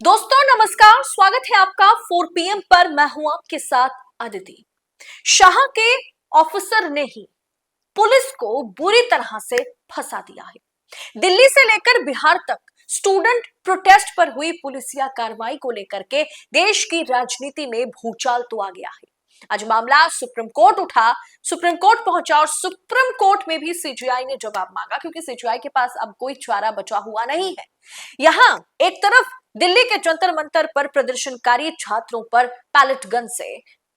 दोस्तों नमस्कार, स्वागत है आपका 4 PM पर। मैं हूं आपके साथ अदिति। शाह के ऑफिसर ने ही पुलिस को बुरी तरह से फंसा दिया है। दिल्ली से लेकर बिहार तक स्टूडेंट प्रोटेस्ट पर हुई पुलिसिया कार्रवाई को लेकर के देश की राजनीति में भूचाल तो आ गया है। आज मामला सुप्रीम कोर्ट उठा, सुप्रीम कोर्ट पहुंचा और सुप्रीम कोर्ट में भी सीजीआई ने जवाब मांगा, क्योंकि सीजीआई के पास अब कोई चारा बचा हुआ नहीं है। यहां एक तरफ दिल्ली के जंतर मंतर पर प्रदर्शनकारी छात्रों पर पैलेट गन से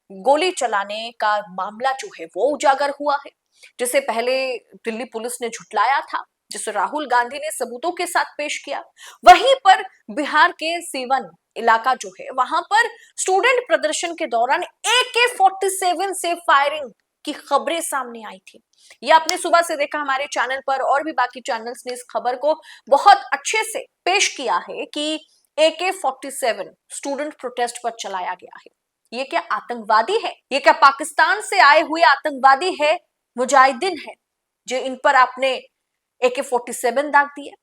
गोली चलाने का मामला जो है वो उजागर हुआ है, जिसे पहले दिल्ली पुलिस ने झुटलाया था, जिसे राहुल गांधी ने सबूतों के साथ पेश किया। वहीं पर बिहार के सीवन इलाका जो है वहां पर स्टूडेंट प्रदर्शन के दौरान AK-47 से फायरिंग की खबरें सामने आई थी। ये आपने सुबह से देखा हमारे चैनल पर, और भी बाकी चैनल्स ने इस खबर को बहुत अच्छे से पेश किया है कि AK-47 स्टूडेंट प्रोटेस्ट पर चलाया गया है। ये क्या आतंकवादी है? ये क्या पाकिस्तान से आए हुए आतंकवादी है, मुजाहिदीन है, जो इन पर आपने AK-47 दाग दिया?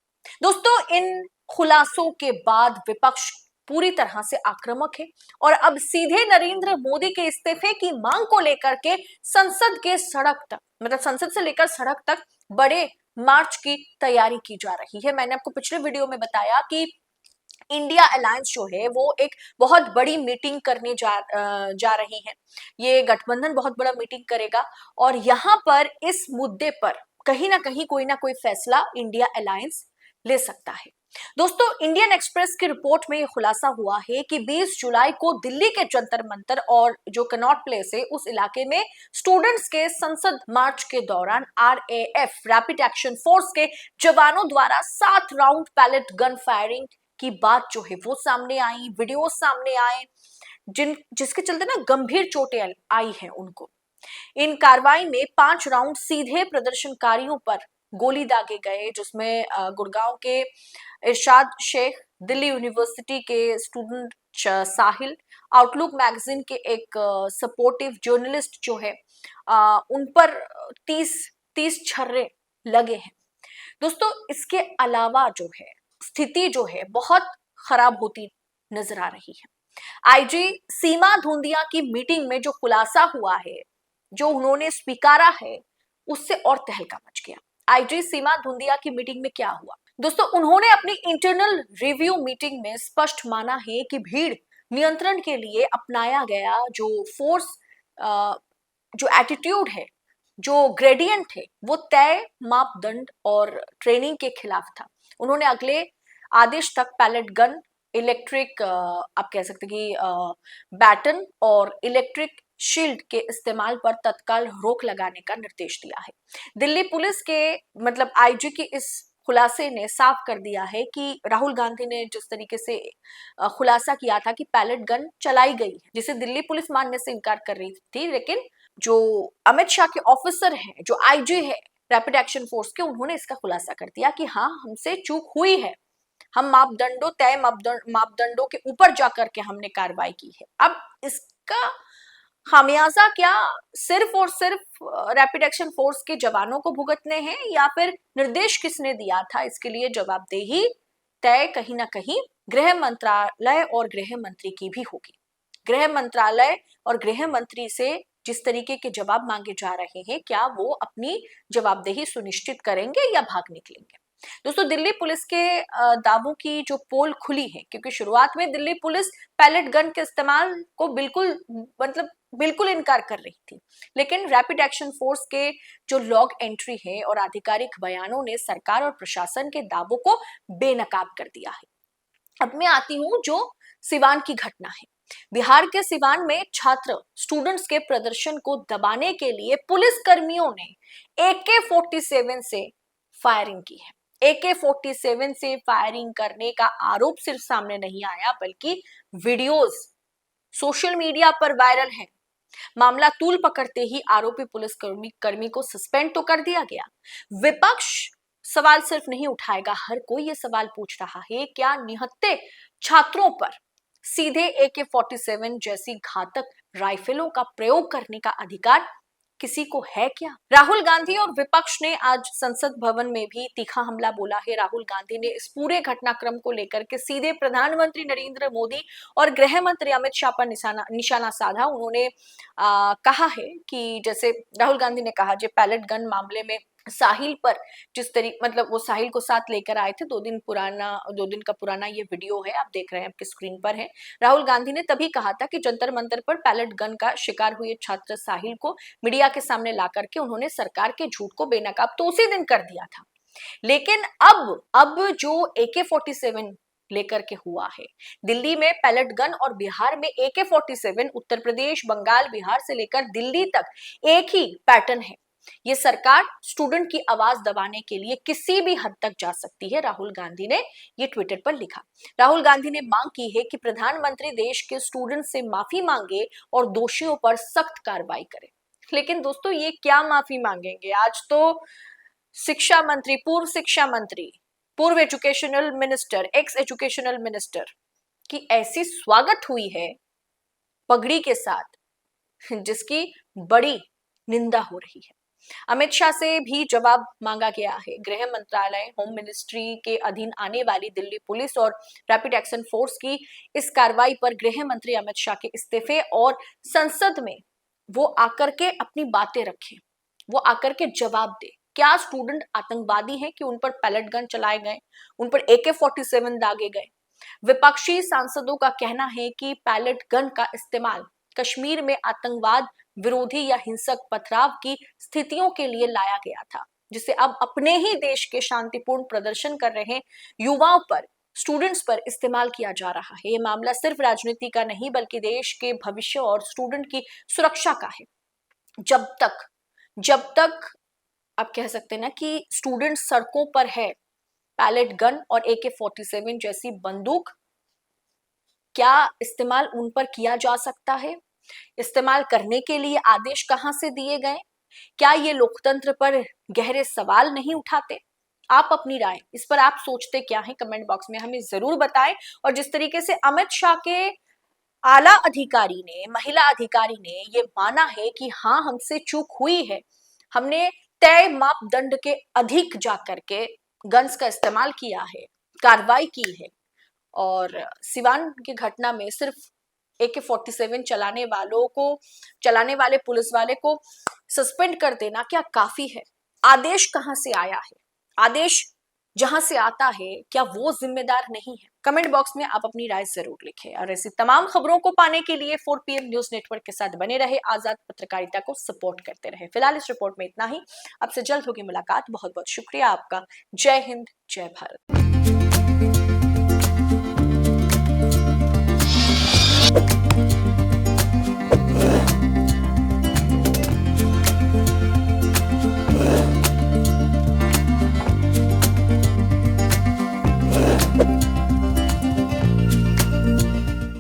दोस्तों, इन खुलासों के बाद विपक्ष पूरी तरह से आक्रामक है और अब सीधे नरेंद्र मोदी के इस्तीफे की मांग को लेकर के संसद के सड़क तक, मतलब संसद से लेकर सड़क तक बड़े मार्च की तैयारी की जा रही है। मैंने आपको पिछले वीडियो में बताया कि इंडिया अलायंस जो है वो एक बहुत बड़ी मीटिंग करने जा रही है। ये गठबंधन बहुत बड़ा मीटिंग करेगा और यहाँ पर इस मुद्दे पर कहीं ना कहीं कोई ना कोई फैसला इंडिया अलायंस ले सकता है। दोस्तों, इंडियन एक्सप्रेस की रिपोर्ट में यह खुलासा हुआ है कि 20 जुलाई को दिल्ली के जंतर मंतर और जो कनॉट प्लेस है उस इलाके में स्टूडेंट्स के संसद मार्च के दौरान RAF रैपिड एक्शन फोर्स के जवानों द्वारा 7 राउंड पैलेट गन फायरिंग की बात जो है वो सामने आई, वीडियो सामने आए, जिसके चलते ना गंभीर चोटें आई हैं उनको। इन कार्रवाई में 5 राउंड सीधे प्रदर्शनकारियों पर गोली दागे गए, जिसमें गुड़गांव के इरशाद शेख, दिल्ली यूनिवर्सिटी के स्टूडेंट साहिल, आउटलुक मैगजीन के एक सपोर्टिव जर्नलिस्ट जो है उन पर 30 छर्रे लगे हैं। दोस्तों, इसके अलावा जो है स्थिति जो है बहुत खराब होती नजर आ रही है। आईजी सीमा धूंधिया की मीटिंग में जो खुलासा हुआ है, जो उन्होंने स्वीकारा है, उससे और तहलका मच गया। आईजी सीमा धूंधिया की मीटिंग में क्या हुआ? दोस्तों, उन्होंने अपनी इंटरनल रिव्यू मीटिंग में स्पष्ट माना है कि भीड़ नियंत्रण के लिए अपनाया गया जो फोर्स, जो एटीट्यूड है, जो ग्रेडियंट है, वो तय मापदंड और ट्रेनिंग के खिलाफ था। उन्होंने अगले आदेश तक पैलेट गन, इलेक्ट्रिक आप कह सकते हैं कि बैटन और इलेक्ट्रिक शील्ड के इस्तेमाल पर तत्काल रोक लगाने का निर्देश दिया है। दिल्ली पुलिस के मतलब आईजी की इस खुलासे ने साफ कर दिया है कि राहुल गांधी ने जिस तरीके से खुलासा किया था कि पैलेट गन चलाई गई है, जिसे दिल्ली पुलिस मानने से इनकार कर रही थी, लेकिन जो अमित शाह के ऑफिसर हैं, जो आईजी है रैपिड एक्शन फोर्स के, उन्होंने इसका खुलासा कर दिया कि हाँ, हमसे चूक हुई है, हम तय मापदंडों के ऊपर जाकर के हमने कार्रवाई की है। अब इसका खामियाजा क्या सिर्फ और सिर्फ रैपिड एक्शन फोर्स के जवानों को भुगतने हैं, या फिर निर्देश किसने दिया था, इसके लिए जवाबदेही तय कहीं ना कहीं गृह मंत्रालय और गृह मंत्री की भी होगी। गृह मंत्रालय और गृह मंत्री से जिस तरीके के जवाब मांगे जा रहे हैं, क्या वो अपनी जवाबदेही सुनिश्चित करेंगे या भाग निकलेंगे? दोस्तों, दिल्ली पुलिस के दावों की जो पोल खुली है, क्योंकि शुरुआत में दिल्ली पुलिस पैलेट गन के इस्तेमाल को बिल्कुल इनकार कर रही थी, लेकिन रैपिड एक्शन फोर्स के जो लॉग एंट्री है और आधिकारिक बयानों ने सरकार और प्रशासन के दावों को बेनकाब कर दिया है। अब मैं आती हूं जो सिवान की घटना है। बिहार के सिवान में छात्र स्टूडेंट्स के प्रदर्शन को दबाने के लिए पुलिस कर्मियों ने AK-47 से फायरिंग की है। AK-47 से फायरिंग करने का आरोप सिर्फ सामने नहीं आया, बल्कि वीडियोस सोशल मीडिया पर वायरल है। मामला तूल पकड़ते ही आरोपी पुलिस कर्मी को सस्पेंड तो कर दिया गया। विपक्ष सवाल सिर्फ नहीं उठाएगा, हर कोई ये सवाल पूछ रहा है, क्या निहत्थे छात्रों पर सीधे AK-47 जैसी घातक राइफलों का प्रयोग करने का अधिकार किसी को है क्या? राहुल गांधी और विपक्ष ने आज संसद भवन में भी तीखा हमला बोला है। राहुल गांधी ने इस पूरे घटनाक्रम को लेकर के सीधे प्रधानमंत्री नरेंद्र मोदी और गृह मंत्री अमित शाह पर निशाना साधा। उन्होंने कहा है कि जैसे राहुल गांधी ने कहा, जो पैलेट गन मामले में साहिल पर जिस तरीके, मतलब वो साहिल को साथ लेकर आए थे, 2 दिन का पुराना ये वीडियो है, आप देख रहे हैं, आपकी स्क्रीन पर है। राहुल गांधी ने तभी कहा था कि जंतर मंतर पर पैलेट गन का शिकार हुए छात्र साहिल को मीडिया के सामने ला करके उन्होंने सरकार के झूठ को बेनकाब तो उसी दिन कर दिया था। लेकिन अब जो AK-47 लेकर के हुआ है, दिल्ली में पैलेट गन और बिहार में AK-47, उत्तर प्रदेश, बंगाल, बिहार से लेकर दिल्ली तक एक ही पैटर्न है। ये सरकार स्टूडेंट की आवाज दबाने के लिए किसी भी हद तक जा सकती है, राहुल गांधी ने ये ट्विटर पर लिखा। राहुल गांधी ने मांग की है कि प्रधानमंत्री देश के स्टूडेंट से माफी मांगे और दोषियों पर सख्त कार्रवाई करे। लेकिन दोस्तों, ये क्या माफी मांगेंगे? आज तो शिक्षा मंत्री, पूर्व शिक्षा मंत्री, पूर्व educational minister, x educational minister की ऐसी स्वागत हुई है पगड़ी के साथ, जिसकी बड़ी निंदा हो रही है। अमित शाह से भी जवाब मांगा गया है। गृह मंत्रालय, होम मिनिस्ट्री के अधीन आने वाली दिल्ली पुलिस और रैपिड एक्शन फोर्स की इस कार्रवाई पर गृह मंत्री अमित शाह के इस्तीफे और संसद में वो आकर के अपनी बातें रखें, वो आकर के जवाब दे। क्या स्टूडेंट आतंकवादी हैं कि उन पर पैलेट गन चलाए गए, उन पर AK-47 दागे गए? विपक्षी सांसदों का कहना है कि पैलेट गन का इस्तेमाल कश्मीर में आतंकवाद विरोधी या हिंसक पथराव की स्थितियों के लिए लाया गया था, जिसे अब अपने ही देश के शांतिपूर्ण प्रदर्शन कर रहे युवाओं पर, स्टूडेंट्स पर इस्तेमाल किया जा रहा है। ये मामला सिर्फ राजनीति का नहीं, बल्कि देश के भविष्य और स्टूडेंट की सुरक्षा का है। जब तक आप कह सकते हैं ना कि स्टूडेंट सड़कों पर है, पैलेट गन और AK-47 जैसी बंदूक क्या इस्तेमाल उन पर किया जा सकता है? इस्तेमाल करने के लिए आदेश कहां से दिए गए? क्या ये लोकतंत्र पर गहरे सवाल नहीं उठाते? आप अपनी राय इस पर आप सोचते क्या हैं? कमेंट बॉक्स में हमें जरूर बताएं। और जिस तरीके से अमित शाह के आला अधिकारी ने, महिला अधिकारी ने ये माना है कि हाँ, हमसे चूक हुई है, हमने तय मापदंड के अधिक जाकर के गन्स का इस्तेमाल किया है, कार्रवाई की है, और सिवान की घटना में सिर्फ AK-47 चलाने वाले पुलिस वाले को सस्पेंड कर देना क्या काफी है? आदेश कहां से आया है? आदेश जहां से आता है, क्या वो जिम्मेदार नहीं है? कमेंट बॉक्स में आप अपनी राय जरूर लिखें और ऐसी तमाम खबरों को पाने के लिए 4PM न्यूज नेटवर्क के साथ बने रहे, आजाद पत्रकारिता को सपोर्ट करते रहे। फिलहाल इस रिपोर्ट में इतना ही, आपसे जल्द होगी मुलाकात। बहुत बहुत शुक्रिया आपका। जय हिंद, जय भारत।